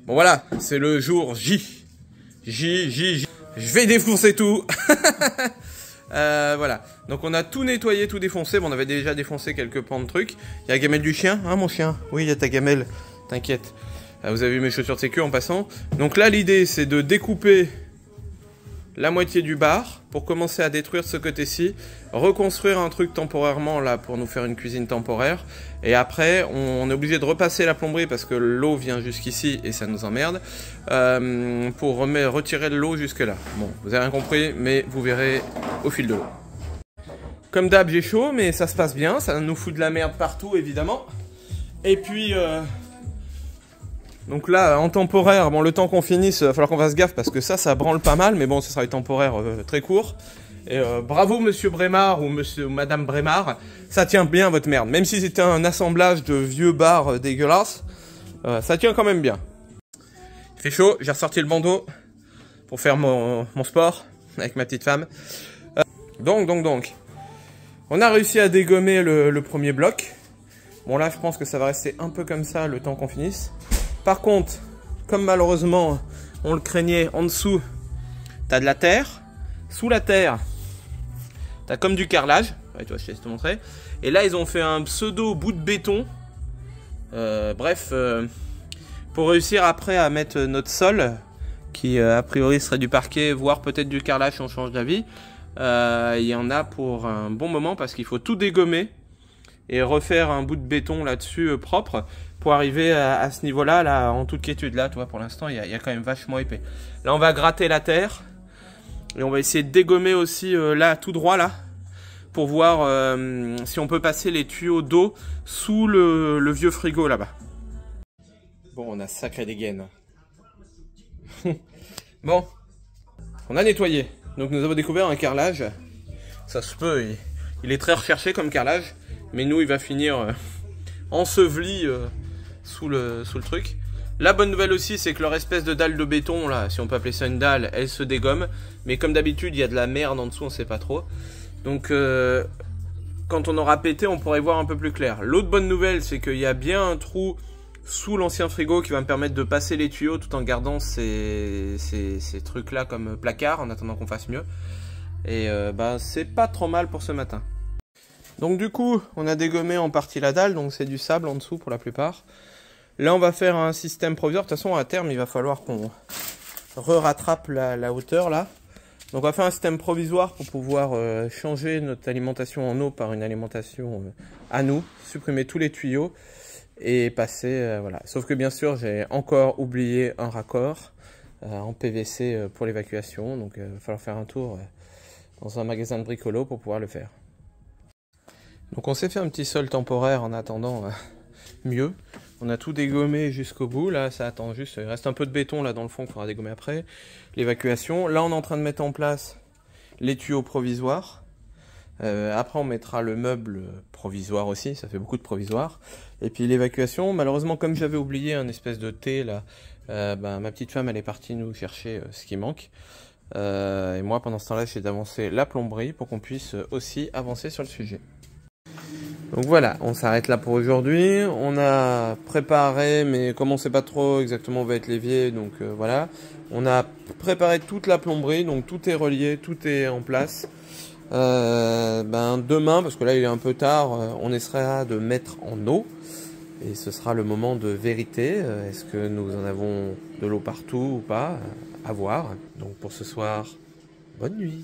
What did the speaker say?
Bon voilà, c'est le jour J. J. Je vais défoncer tout. Voilà, donc on a tout nettoyé, tout défoncé. Bon, on avait déjà défoncé quelques pans de trucs. Il y a la gamelle du chien, hein mon chien? Oui, il y a ta gamelle, t'inquiète. Vous avez vu mes chaussures de sécu en passant. Donc là, l'idée, c'est de découper la moitié du bar pour commencer à détruire ce côté-ci, reconstruire un truc temporairement là pour nous faire une cuisine temporaire, et après on est obligé de repasser la plomberie parce que l'eau vient jusqu'ici et ça nous emmerde, pour retirer de l'eau jusque là. Bon, vous avez rien compris, mais vous verrez au fil de l'eau. Comme d'hab, j'ai chaud, mais ça se passe bien, ça nous fout de la merde partout évidemment. Et puis donc là, en temporaire, bon, le temps qu'on finisse, il va falloir qu'on fasse gaffe parce que ça branle pas mal, mais bon, ce sera du temporaire très court. Et bravo monsieur Brémard ou madame Brémard, ça tient bien votre merde. Même si c'était un assemblage de vieux bars dégueulasses, ça tient quand même bien. Il fait chaud, j'ai ressorti le bandeau pour faire mon sport avec ma petite femme. Donc, on a réussi à dégommer le premier bloc. Bon là, je pense que ça va rester un peu comme ça le temps qu'on finisse. Par contre, comme malheureusement on le craignait, en dessous, t'as de la terre. Sous la terre, t'as comme du carrelage. Ouais, toi, je te laisse te montrer. Et là, ils ont fait un pseudo bout de béton. Pour réussir après à mettre notre sol, qui a priori serait du parquet, voire peut-être du carrelage si on change d'avis. Il y en a pour un bon moment parce qu'il faut tout dégommer et refaire un bout de béton là-dessus propre. Pour arriver à ce niveau-là, là, en toute quiétude, là, tu vois, pour l'instant, il y a quand même vachement épais. Là, on va gratter la terre. Et on va essayer de dégommer aussi, là, tout droit, là. Pour voir si on peut passer les tuyaux d'eau sous le vieux frigo, là-bas. Bon, on a sacré dégaine. Bon. On a nettoyé. Donc, nous avons découvert un carrelage. Ça se peut, il est très recherché comme carrelage. Mais nous, il va finir enseveli... sous le truc. La bonne nouvelle aussi, c'est que leur espèce de dalle de béton, là, si on peut appeler ça une dalle, elle se dégomme. Mais comme d'habitude, il y a de la merde en dessous, on sait pas trop. Donc, quand on aura pété, on pourrait voir un peu plus clair. L'autre bonne nouvelle, c'est qu'il y a bien un trou sous l'ancien frigo qui va me permettre de passer les tuyaux tout en gardant ces trucs-là comme placard, en attendant qu'on fasse mieux. Et c'est pas trop mal pour ce matin. Donc du coup, on a dégommé en partie la dalle, donc c'est du sable en dessous pour la plupart. Là, on va faire un système provisoire. De toute façon, à terme, il va falloir qu'on rattrape la hauteur, là. Donc, on va faire un système provisoire pour pouvoir changer notre alimentation en eau par une alimentation à nous. Supprimer tous les tuyaux et passer, voilà. Sauf que, bien sûr, j'ai encore oublié un raccord en PVC pour l'évacuation. Donc, il va falloir faire un tour dans un magasin de bricolo pour pouvoir le faire. Donc, on s'est fait un petit sol temporaire en attendant mieux. On a tout dégommé jusqu'au bout, là ça attend juste, il reste un peu de béton là dans le fond qu'il faudra dégommer après, l'évacuation. Là on est en train de mettre en place les tuyaux provisoires, après on mettra le meuble provisoire aussi, ça fait beaucoup de provisoires. Et puis l'évacuation, malheureusement comme j'avais oublié un espèce de thé là, ma petite femme elle est partie nous chercher ce qui manque. Et moi pendant ce temps-là j'ai d'avancer la plomberie pour qu'on puisse aussi avancer sur le sujet. Donc voilà, on s'arrête là pour aujourd'hui. On a préparé, mais comme on sait pas trop exactement où va être l'évier, donc voilà. On a préparé toute la plomberie, donc tout est relié, tout est en place. Demain, parce que là il est un peu tard, on essaiera de mettre en eau. Et ce sera le moment de vérité. Est-ce que nous en avons de l'eau partout ou pas? À voir. Donc pour ce soir, bonne nuit.